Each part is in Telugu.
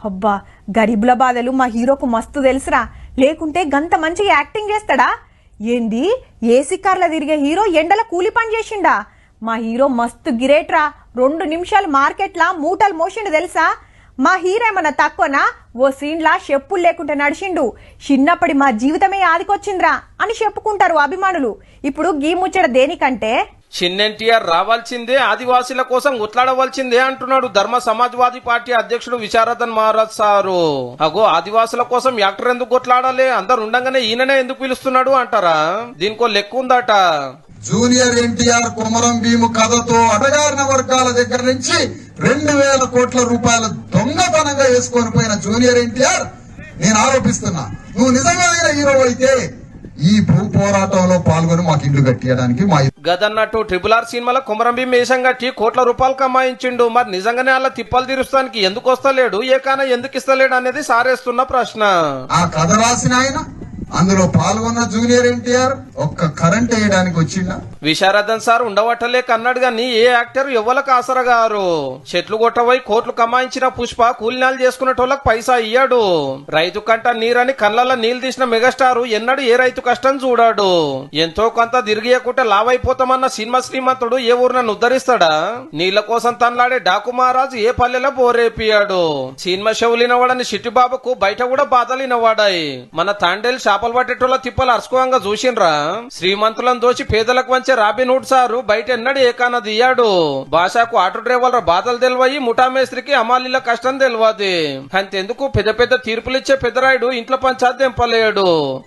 అబ్బా గరీబుల బాధలు మా హీరోకు మస్తు తెలుసురా, లేకుంటే గంత మంచిగా యాక్టింగ్ చేస్తాడా ఏంది? ఏసీ కార్ల తిరిగే హీరో ఎండల కూలి పని చేసిండా? మా హీరో మస్తు గిరేట్రా, 2 నిమిషాలు మార్కెట్లా మూటలు మోసిండు తెలుసా? మా హీరో ఏమన్నా తక్కువనా? ఓ సీన్లా చెప్పులు లేకుంటే నడిచిండు. చిన్నప్పటి మా జీవితమే ఆదికొచ్చిందిరా అని చెప్పుకుంటారు అభిమానులు. ఇప్పుడు గీ ముచ్చట దేనికంటే చిన్నెన్టీఆర్ రావాల్సిందే, ఆదివాసీల కోసం కొట్లాడవలసిందే అంటున్నాడు ధర్మ సమాజ్వాదీ పార్టీ అధ్యక్షుడు విశారదన్ మహారాజ్ సారు. అగో ఆదివాసుల కోసం యాక్టర్ ఎందుకు కొట్లాడాలి, అందరు ఉండగానే ఈయననే ఎందుకు పిలుస్తున్నాడు అంటారా? దీనికో లెక్క ఉందట. జూనియర్ ఎన్టీఆర్ కొమరం భీము కథతో అడగారిన వర్గాల దగ్గర నుంచి 2000 కోట్ల రూపాయలు దొంగతనంగా వేసుకొని పోయిన జూనియర్ ఎన్టీఆర్, నేను ఆరోపిస్తున్నా, నువ్వు నిజమైన హీరో అయితే ఈ భూ పోరాటంలో పాల్గొని మాకు ఇల్లు కట్టియడానికి మా గదన్నట్టు RRR సినిమాలో కొమరం భీం వేషం కట్టి కోట్ల రూపాయలు కమాయించిండు. మరి నిజంగానే అలా తిప్పలు తీరుస్తానికి ఎందుకు వస్తలేడు, ఏకాన ఎందుకు ఇస్తలేడు అనేది సారేస్తున్న ప్రశ్న. ఆ కథ రాసిన ఆయన, అందులో పాల్గొన్న జూనియర్ ఎన్టీఆర్ ఒక్క కరెంట్ వేయడానికి వచ్చిందా? విశారదన్ సార్ ఉండవట్టలేక అన్నాడు గాని ఏ యాక్టర్ ఎవ్వలకు ఆసరగారు. చెట్లు కొట్టబోయి కోట్లు కమాయించిన పుష్ప కూలినాలు చేసుకునేటోళ్ళకి పైసా ఇయ్యాడు. రైతు కంట నీరని కళ్ళల్లో నీళ్లు తీసిన మెగాస్టార్ ఎన్నడు ఏ రైతు కష్టం చూడాడు. ఎంతో కొంత తిరిగియకుంటే లావైపోతామన్న సినిమా శ్రీమంతుడు ఏ ఊరినన్ను ఉద్ధరిస్తాడా? నీళ్ల కోసం తనలాడే డాకు మహారాజు ఏ పల్లెలో బోరేపియాడు. సినిమా షవులినవాడని చిట్టిబాబుకు బయట కూడా బాధలినవాడాయి. మన తాండేలు చేపలు పట్టేటోళ్ళ తిప్పలు అరుసుకోంగా చూసిండ్రా? శ్రీమంతులను దోచి పేదలకు వంచే రాబిన్ హుడ్ సారు బయట ఎన్నడు ఏకాన దియ్యాడు. భాషకు ఆటో డ్రైవర్ల బాధలు తెలివయి, ముఠామేస్త్రికి అమాలీల కష్టం తెలియదు. అంతెందుకు పెద్ద పెద్ద తీర్పులిచ్చే పెద్దరాయుడు ఇంట్లో పంచాయతీ ఎంపలేడు.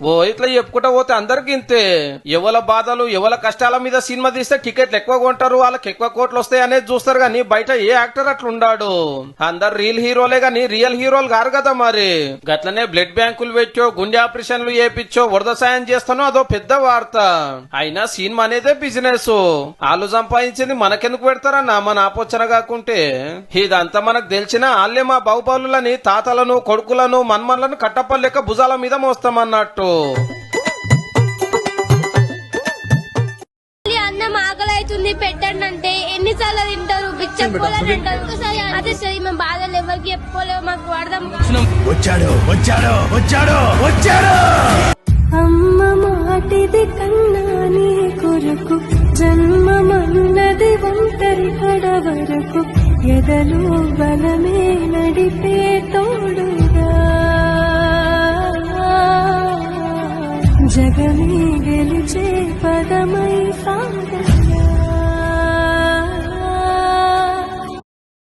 ఓ ఇట్లా చెప్పుకుంటా పోతే అందరికి ఇంతే. ఎవల బాధలు ఎవల కష్టాల మీద సినిమా తీస్తే టికెట్లు ఎక్కువ కొంటారు, వాళ్ళకి ఎక్కువ కోట్లు వస్తాయి అనేది చూస్తారు గాని బయట ఏ యాక్టర్ అట్లుండాడు. అందరు రియల్ హీరోలే గాని రియల్ హీరోలు కారు కదా. మరి గట్లనే బ్లడ్ బ్యాంకులు పెట్టో, గుండె ఆపరేషన్లు చేపించో, వరద సాయం చేస్తానో అదో పెద్ద వార్త. అయినా సినిమా అనేదే బిజినెస్. వాళ్ళు సంపాదించింది మనకెందుకు పెడతారన్నా మన ఆపోచన కాకుంటే. ఇదంతా మనకు తెలిసిన వాళ్ళే మా బాహుబలులని, తాతలను, కొడుకులను, మన్మన్లను కట్టపల్లెక్క భుజాల మీద మోస్తామన్నట్టు. అన్నం ఆకలి అవుతుంది పెట్టండి అంటే ఎన్నిసార్లు తింటారు? బిచ్చపోలని అంటారు. అదే సరే, మేము బాధలు ఎవరికి చెప్పుకోలేవు, మాకు అర్థం. వచ్చాడు వచ్చాడు వచ్చాడు వచ్చాడు అమ్మ మాటిది కన్నా నీ కొరకు జన్మమన్నది ఒంటరి కడ వరకు ఎదలు బలమే నడిపే తోడుగా జగమే గెలిచే పదమై సాగ